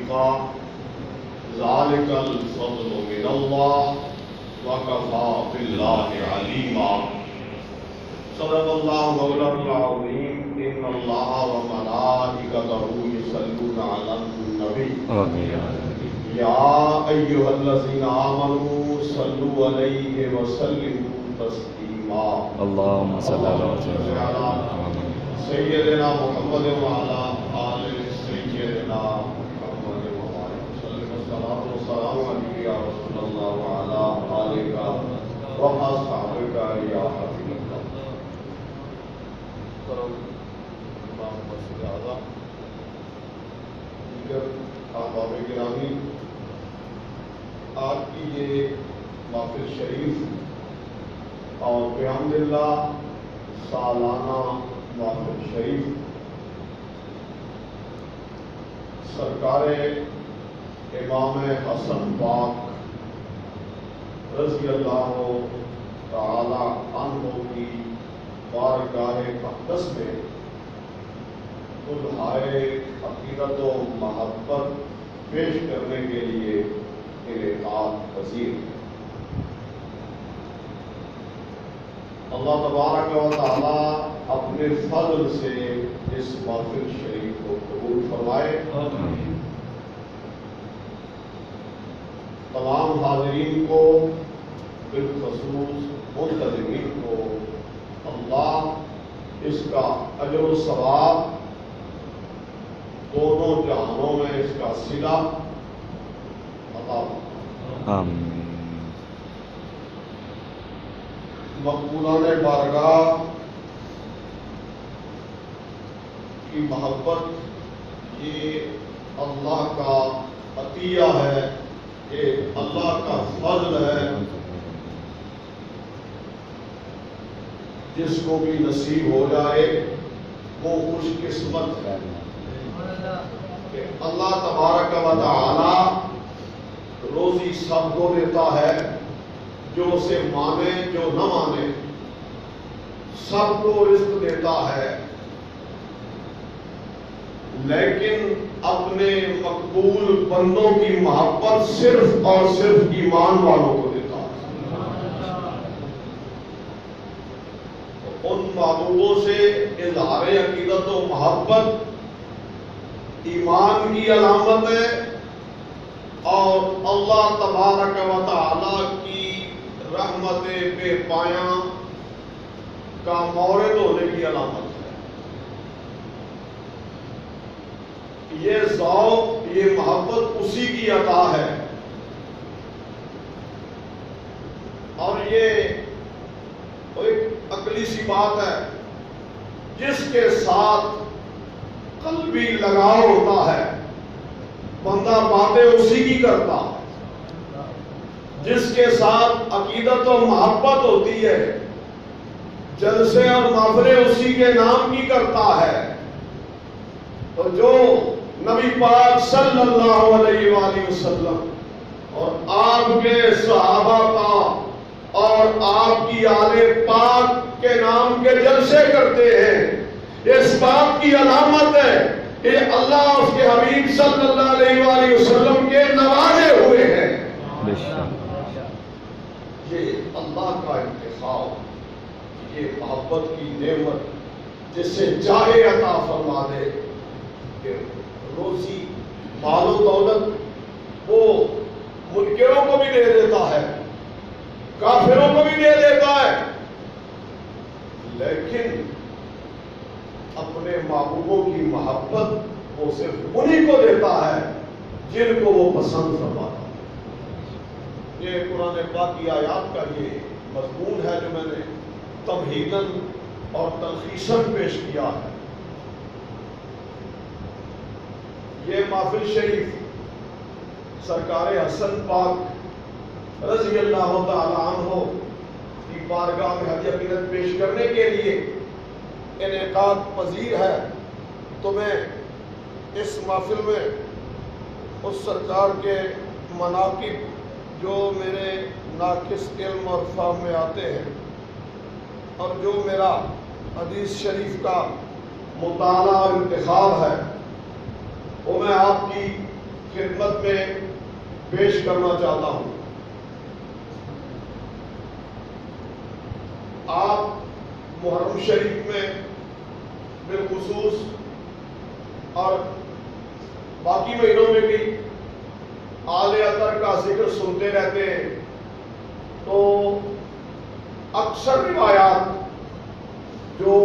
توفیقا ذالک الفضل من اللہ وکفا باللہ علیما صدق اللہ مولانا العظیم ان اللہ وملائکتہ یصلون علی النبی یا ایھا الذین آمنوا صلوا علیہ وسلموا تسلیما اللہم صل علی سیدنا محمد وعلی آل سیدنا محمد والصلاة والسلام علیہ یا رسول اللہ وعلی آلک واصحابک یا حبیب اللہ. امام مسجد اعظم دیگر احباب گرامی، آج کی یہ محفل شریف اور بحمد اللہ سالانہ محفل شریف سرکار امام حسن پاک رضی اللہ تعالی عنہ کی بارگاہ اقدس میں اظہارِ عقیدت و محبت پیش کرنے کے لیے انعقاد پذیر. اللہ تبارک و تعالی اپنے فضل سے اس محفل شریف کو قبول فرمائے. تمام حاضرین کو بالخصوص منتظمین کو اللہ اس کا اجر و ثواب دونوں جہانوں میں اس کا صلہ عطا فرمائے. مقبولان بارگاہ کی محبت یہ اللہ کا عطیہ ہے، یہ اللہ کا فضل ہے. جس کو بھی نصیب ہو جائے وہ خوش قسمت ہے کہ اللہ تبارک و تعالی روزی سب کو دیتا ہے، جو اسے مانے جو نہ مانے سب کو رزق دیتا ہے، لیکن اپنے مقبول بندوں کی محبت صرف اور صرف ایمان والوں کو دیتا ہے. ان محبوبوں سے اظہار عقیدت و محبت ایمان کی علامت ہے اور اللہ تبارک و تعالی کی رحمت بے پایاں کا مورد ہونے کی علامت ہے. یہ ذوق، یہ محبت اسی کی عطا ہے اور یہ ایک عقلی سی بات ہے. جس کے ساتھ قلبی لگاؤ ہوتا ہے بندہ باتیں اسی کی کرتا ہے. جس کے ساتھ عقیدت و محبت ہوتی ہے جلسے اور محفلیں اسی کے نام کی کرتا ہے. تو جو نبی پاک صلی اللہ علیہ وآلہ وسلم اور آپ کے صحابہ کا اور آپ کی آل پاک کے نام کے جلسے کرتے ہیں، اس بات کی علامت ہے کہ اللہ اس کے حبیب صلی اللہ علیہ وآلہ وسلم کے نوازے ہوئے ہیں. یہ اللہ کا انتخاب، یہ محبت کی نعمت جس سے چاہے عطا فرما دے. کہ روزی مال و دولت وہ منکروں کو بھی دے دیتا ہے، کافروں کو بھی دے دیتا ہے، لیکن اپنے محبوبوں کی محبت وہ صرف انہی کو دیتا ہے جن کو وہ پسند فرماتا ہے. یہ قرآن پاک کی آیات کا یہ مضمون ہے جو میں نے تمہیداً اور تلخیصاً پیش کیا ہے. یہ محفل شریف سرکار حسن پاک رضی اللہ تعالی عنہ کی بارگاہ میں حج عقیدت پیش کرنے کے لیے انعقاد پذیر ہے. تو میں اس محفل میں اس سرکار کے مناقب جو میرے ناقص علم اور فہم میں آتے ہیں اور جو میرا حدیث شریف کا مطالعہ اور انتخاب ہے وہ میں آپ کی خدمت میں پیش کرنا چاہتا ہوں۔ آپ محرم شریف میں بالخصوص اور باقی مہینوں میں بھی آل اطہر کا ذکر سنتے رہتے ہیں، تو اکثر روایات جو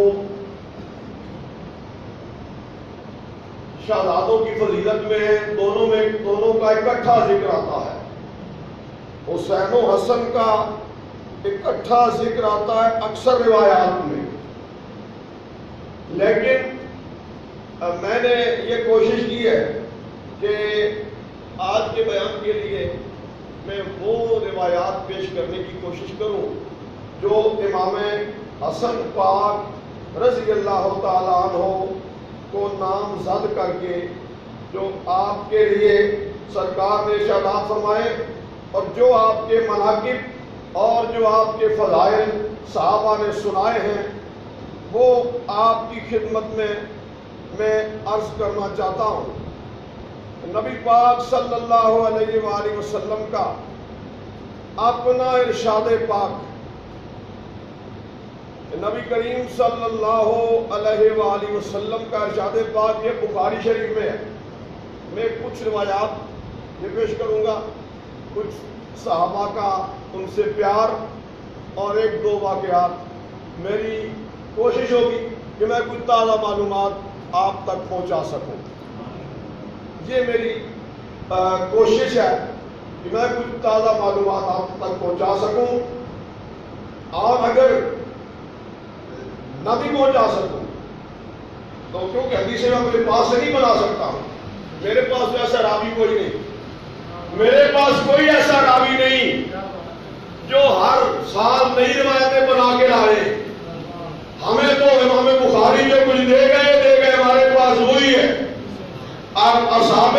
شہزادوں کی فضیلت میں ہیں، دونوں کا اکٹھا ذکر آتا ہے۔ حسین و حسن کا اکٹھا ذکر آتا ہے اکثر روایات میں، لیکن میں نے یہ کوشش کی ہے کہ آج کے بیان کے لیے میں وہ روایات پیش کرنے کی کوشش کروں جو امام حسن پاک رضی اللہ تعالیٰ عنہ کو نامزد کر کے جو آپ کے لیے سرکار نے ارشادات فرمائے اور جو آپ کے مناقب اور جو آپ کے فضائل صحابہ نے سنائے ہیں، وہ آپ کی خدمت میں عرض کرنا چاہتا ہوں۔ نبی پاک صلی اللہ علیہ وآلہ وسلم کا اپنا ارشاد پاک، نبی کریم صلی اللہ علیہ وآلہ وسلم کا ارشاد پاک یہ بخاری شریف میں ہے۔ میں کچھ روایات یہ پیش کروں گا، کچھ صحابہ کا ان سے پیار اور ایک دو واقعات۔ میری کوشش ہوگی کہ میں کچھ تازہ معلومات آپ تک پہنچا سکوں، یہ میری کوشش ہے کہ میں کچھ تازہ معلومات آپ تک پہنچا سکوں، اور اگر نہ بھی پہنچا سکوں تو کیونکہ حدیثیں میں اپنے پاس سے نہیں بنا سکتا ہوں، میرے پاس ایسا راوی کوئی نہیں، میرے پاس کوئی ایسا راوی نہیں جو ہر سال نئی روایتیں بنا کے لائے۔ ہمیں تو امام بخاری جو کچھ دے گئے ہمارے پاس وہی ہے، اور اصحاب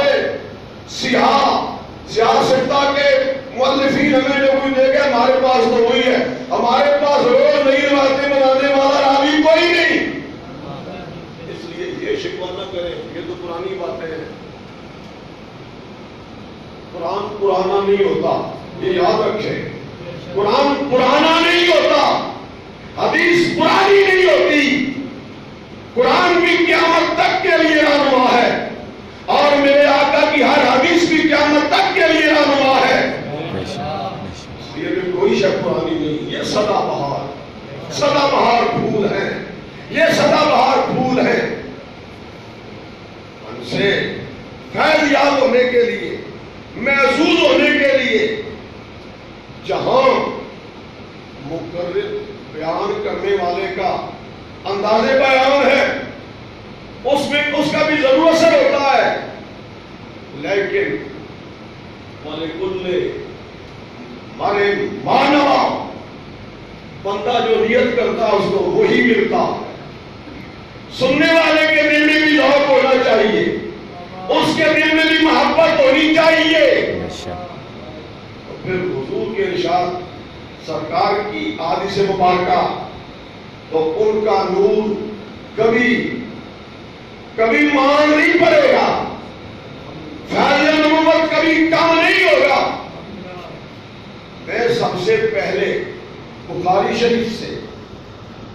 سیاستہ کے مؤلفین ہمیں جو کچھ دے گئے ہمارے پاس تو وہی ہے۔ ہمارے پاس روز نئی روایتیں بنانے والا راوی کوئی نہیں، اس لیے یہ شکوہ نہ کریں، یہ تو پرانی باتیں ہیں۔ قرآن پرانا نہیں ہوتا، یہ یاد رکھیں، قرآن پرانا نہیں ہوتا، حدیث پرانی نہیں ہوتی، قرآن بھی قیامت تک کے لیے رہنما ہے، اور میرے آقا کی ہر حدیث بھی قیامت تک کے لیے رہنما ہے۔ یہ کوئی شک پرانی نہیں، یہ سدا بہار پھول ہیں، یہ سدا بہار پھول ہیں۔ ان سے فیض یاب ہونے کے لیے، محظوظ ہونے کے لیے، جہاں مقرر بیان کرنے والے کا انداز بیان ہے اس میں اس کا بھی ضرور اثر ہوتا ہے، لیکن ہمارے مانوا بندہ جو نیت کرتا ہے اس کو وہی ملتا ہے۔ سننے والے کے دل میں بھی ذوق ہونا چاہیے، اس کے دل میں بھی محبت ہونی چاہیے۔ پھر حضور کے ارشاد سرکار کی احادیث مبارکہ، تو ان کا نور کبھی مان نہیں پڑے گا، فیض نبوت کبھی کم نہیں ہوگا۔ میں سب سے پہلے بخاری شریف سے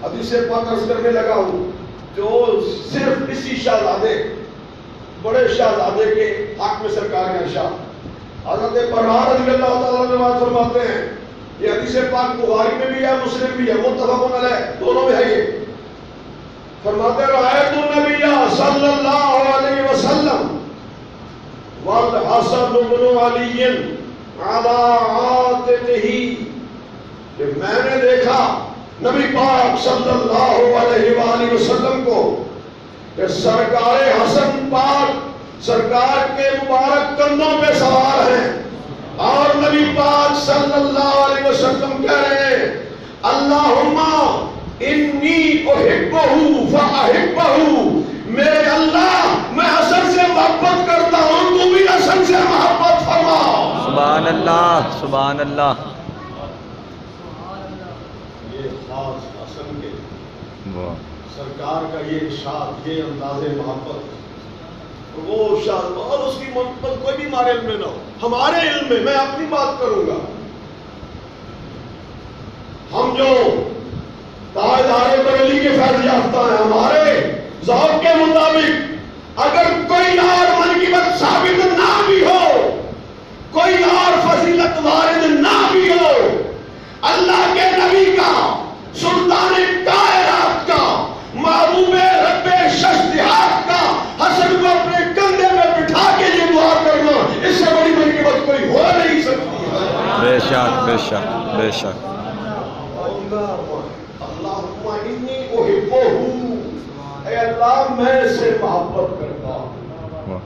حدیث پاک عرض کرنے لگا ہوں، جو صرف اسی شہزادے، بڑے شہزادے کے حق میں سرکار کا ارشاد۔ حضرت برار رضی اللہ تعالیٰ عنہ فرماتے ہیں، یہ حدیث پاک بخاری میں بھی ہے، مسلم بھی ہے، متفق علیہ، دونوں میں ہے۔ یہ فرماتے ہیں، رأیت النبی صلی اللہ علیہ وسلم والحسن بن علی علی عاتقہ، کہ میں نے دیکھا نبی پاک صلی اللہ علیہ وآلہ وسلم کو کہ سرکار حسن پاک سرکار کے مبارک کندھوں پہ سوار ہیں، اور نبی پاک صلی اللہ علیہ وسلم کہہ رہے ہیں، اللہم انی احبہ فاحبہ، میرے اللہ میں حسن سے محبت کرتا ہوں، تو بھی حسن سے محبت فرما۔ سبحان اللہ، سبحان اللہ۔ یہ خاص حسن کے سرکار کا یہ ارشاد، یہ انداز محبت، وہ ارشاد، اور اس کی محبت کوئی بھی تمہارے علم میں نہ ہو، ہمارے علم میں، میں اپنی بات کروں گا، ہم جو تاجدار بریلی کے فیض یافتہ ہیں، ہمارے ذوق کے مطابق اگر کوئی اور منقبت ثابت نہ بھی ہو، کوئی اور فضیلت وارد نہ بھی ہو، اللہ کے نبی کا، سلطان کائنات کا، محبوب رب ششدہات کا حسن کو اپنے کندھے میں بٹھا کے یہ دعا کرنا، اس سے بڑی منقبت کوئی ہو نہیں سکتی ہے۔ بے شک بے شک بے شک۔ اللہم انی احبہ، اے اللہ میں اس سے محبت کرتا ہوں۔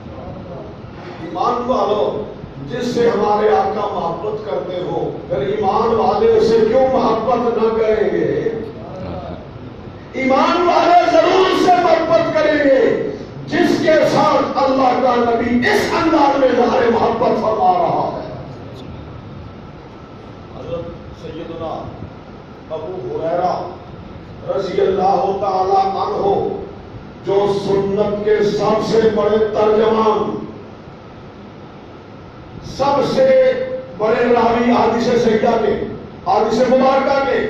ایمان والو، جس سے ہمارے آقا محبت کرتے ہو، پھر ایمان والے اسے کیوں محبت نہ کریں گے؟ ایمان والے ضرور اس سے محبت کریں گے جس کے ساتھ اللہ کا نبی اس انداز میں ظاہر محبت فرما رہا ہے۔ حضرت سیدنا ابو ہریرہ رضی اللہ تعالی عنہ، جو سنت کے سب سے بڑے ترجمان، سب سے بڑے راوی حدیث سیدہ کے، حدیث مبارکہ کے،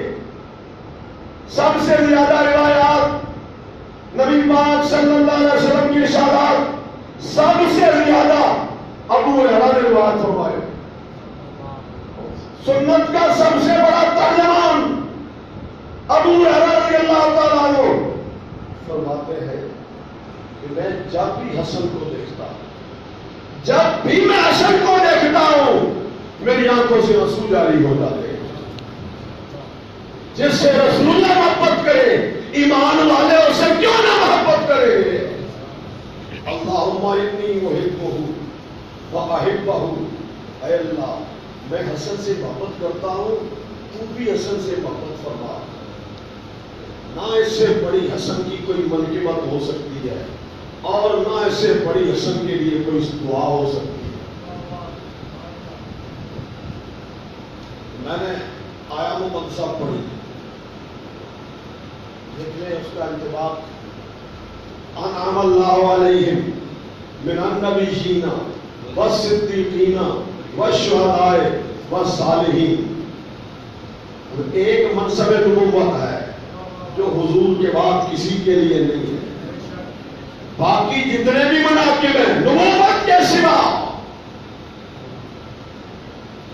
سب سے زیادہ روایات نبی پاک صلی اللہ علیہ وسلم کی ارشادات سب سے زیادہ ابو ہریرہ نے روایت فرمائے۔ سنت کا سب سے بڑا ترجمان ابو ہریرہ رضی اللہ تعالیٰ عنہ فرماتے ہیں کہ میں جب بھی حسن کو دیکھتا ہوں، جب بھی میں حسن کو دیکھتا ہوں، میری آنکھوں سے آنسو جاری ہو جاتے ہیں۔ جس سے رسول اللہ محبت کرے، ایمان والے اسے کیوں نہ محبت کرے؟ اللہم انی احبہ واحبہ، اے اللہ میں حسن سے محبت کرتا ہوں، تو بھی حسن سے محبت فرما۔ نہ اس سے بڑی حسن کی کوئی منقبت ہو سکتی ہے، اور نہ اس سے بڑی حسن کے لیے کوئی دعا ہو سکتی ہے۔ میں نے آیام و منصب پڑھی، دیکھنے اس کا انتباق، انعم اللہ علیہم من النبیین والصدیقین والشہداء والصالحین۔ ایک منصب نبوت ہے جو حضور کے بعد کسی کے لیے نہیں ہے۔ باقی جتنے بھی مناقب ہیں نبوت کے سوا،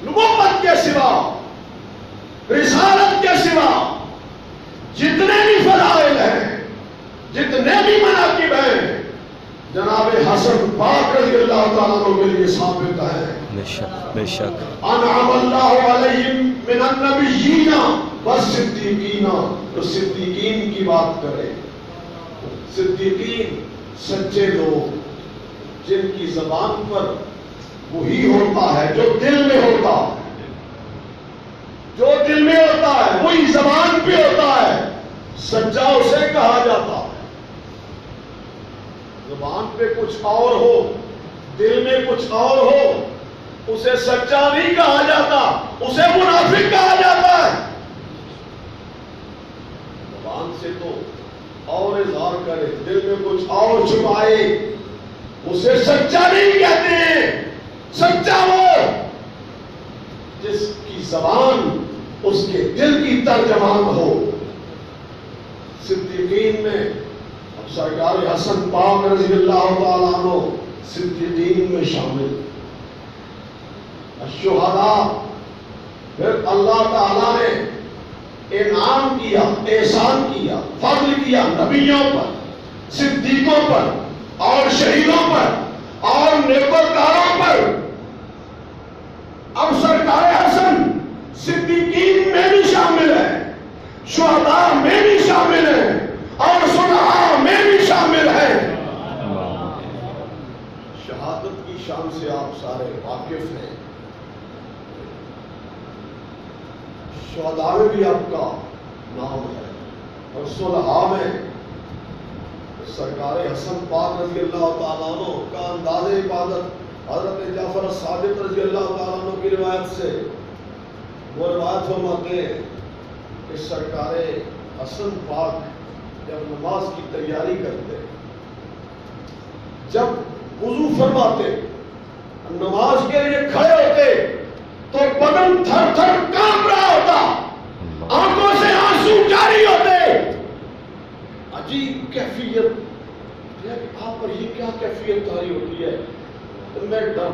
نبوت کے سوا، رسالت کے سوا، جتنے بھی فضائل ہیں، جتنے بھی مناقب ہیں، جناب حسن پاک رضی اللہ تعالیٰ عنہ کے لیے ثابت ہے۔ بے شک بے شک۔ انعم اللہ علیہم من النبیین والصدیقین، تو صدیقین کی بات کریں۔ صدیقین سچے لوگ جن کی زبان پر وہی ہوتا ہے جو دل میں ہوتا ہے، جو دل میں ہوتا ہے وہی زبان پہ ہوتا ہے، سچا اسے کہا جاتا ہے۔ زبان پہ کچھ اور ہو، دل میں کچھ اور ہو، اسے سچا نہیں کہا جاتا، اسے منافق کہا جاتا ہے۔ زبان سے تو اور اظہار کرے، دل میں کچھ اور چھپائے، اسے سچا نہیں کہتے ہیں۔ سچا وہ جس کی زبان اس کے دل کی ترجمان ہو۔ صدیقین میں سرکار حسن پاک رضی اللہ تعالیٰ عنہ صدیقین میں شامل۔ الشہداء، پھر اللہ تعالیٰ نے انعام کیا، احسان کیا، فضل کیا نبیوں پر، صدیقوں پر، اور شہیدوں پر، اور نیکوکاروں پر۔ اب سرکار حسن صدیقین میں بھی شامل ہے، شہداء میں بھی شامل ہے، اور صلحاء میں بھی شامل ہے۔ شہادت کی شان سے آپ سارے واقف ہیں۔ شہداء میں بھی آپ کا نام ہے، اور صلحاء میں سرکار حسن پاک رضی اللہ تعالیٰ عنہ کا انداز عبادت حضرت جعفر صادق رضی اللہ تعالیٰ عنہ کی روایت سے وہ روایت فرماتے ہیں کہ سرکار حسن پاک جب نماز کی تیاری کرتے، جب وضو فرماتے، نماز کے لیے کھڑے ہوتے تو بدن تھر تھر کانپ رہا ہوتا، آنکھوں سے آنسو جاری ہوتے. عجیب کیفیت، آپ پر یہ کیا کیفیت جاری ہوتی ہے؟ میں ڈرتا